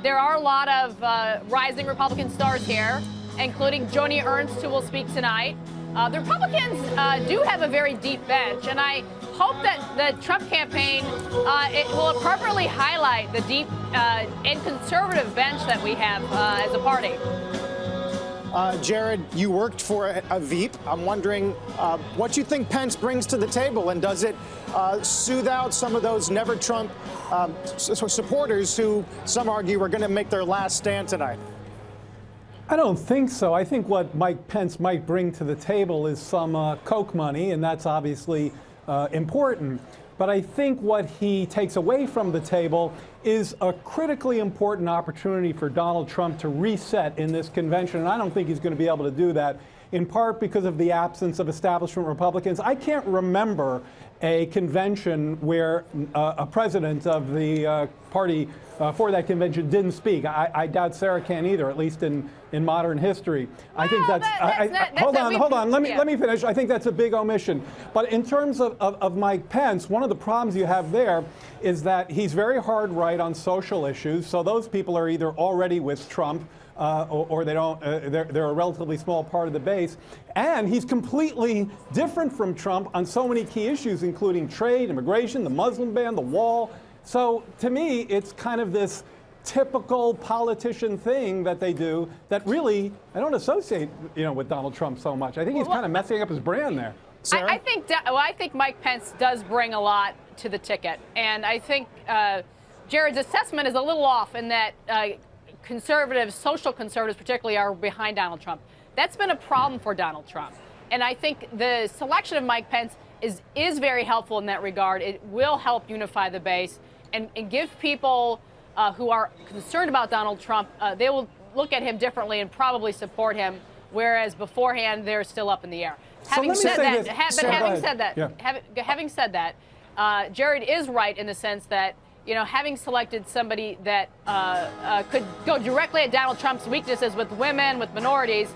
there are a lot of rising Republican stars here, including Joni Ernst, who will speak tonight. The Republicans do have a very deep bench, and I hope that the Trump campaign it will appropriately highlight the deep and conservative bench that we have as a party. Jared, you worked for a Veep. I'm wondering what you think Pence brings to the table, and does it soothe out some of those never Trump supporters who some argue are going to make their last stand tonight? I don't think so. I think what Mike Pence might bring to the table is some Coke money, and that's obviously important. But I think what he takes away from the table is a critically important opportunity for Donald Trump to reset in this convention. And I don't think he's going to be able to do that, in part because of the absence of establishment Republicans. I can't remember a convention where a president of the party for that convention didn't speak. I doubt Sarah can either, at least in modern history. Well, I think hold on. Let me finish. I think that's a big omission. But in terms of Mike Pence, one of the problems you have there is that he's very hard right on social issues. So those people are either already with Trump or they don't. They're a relatively small part of the base. And he's completely different from Trump on so many key issues, including trade, immigration, the Muslim ban, the wall. So to me, it's kind of this typical politician thing that they do that really I don't associate, with Donald Trump so much. I think he's kind of messing up his brand there. I think Mike Pence does bring a lot to the ticket, and I think Jared's assessment is a little off in that conservatives, social conservatives particularly, are behind Donald Trump. That's been a problem for Donald Trump, and I think the selection of Mike Pence is very helpful in that regard. It will help unify the base and give people who are concerned about Donald Trump, they will look at him differently and probably support him, whereas beforehand they're still up in the air. Having said that, Jared is right in the sense that having selected somebody that could go directly at Donald Trump's weaknesses with women, with minorities,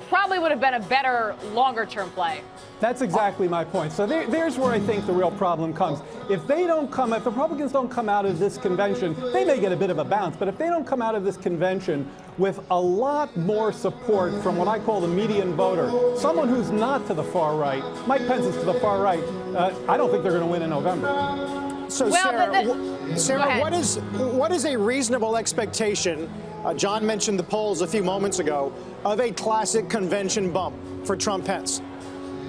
probably would have been a better longer-term play. That's exactly my point. So there's where I think the real problem comes. If the Republicans don't come out of this convention, they may get a bit of a bounce, but if they don't come out of this convention with a lot more support from what I call the median voter, someone who's not to the far right, Mike Pence is to the far right, I don't think they're going to win in November. So Sarah, what is a reasonable expectation? John mentioned the polls a few moments ago of a classic convention bump for Trump-Pence.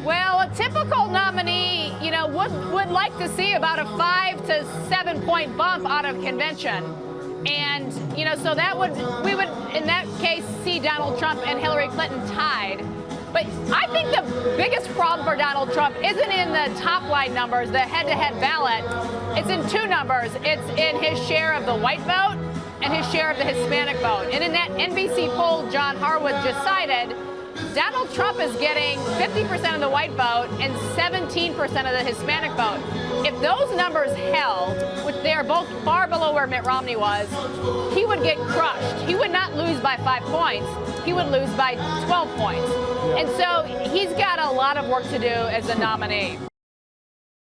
Well, a typical nominee, would like to see about a 5 to 7 point bump out of convention. And, so we would, in that case, see Donald Trump and Hillary Clinton tied. But I think the biggest problem for Donald Trump isn't in the top line numbers, the head-to-head ballot. It's in two numbers. It's in his share of the white vote and his share of the Hispanic vote. And in that NBC poll John Harwood just cited, Donald Trump is getting 50% of the white vote and 17% of the Hispanic vote. If those numbers held, which they are both far below where Mitt Romney was, he would get crushed. He would not lose by 5 points. He would lose by 12 points. And so he's got a lot of work to do as a nominee.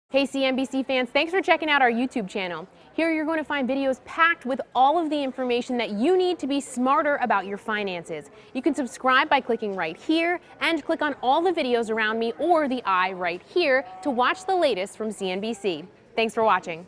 Hey CNBC fans, thanks for checking out our YouTube channel. Here you're going to find videos packed with all of the information that you need to be smarter about your finances. You can subscribe by clicking right here and click on all the videos around me or the I right here to watch the latest from CNBC. Thanks for watching.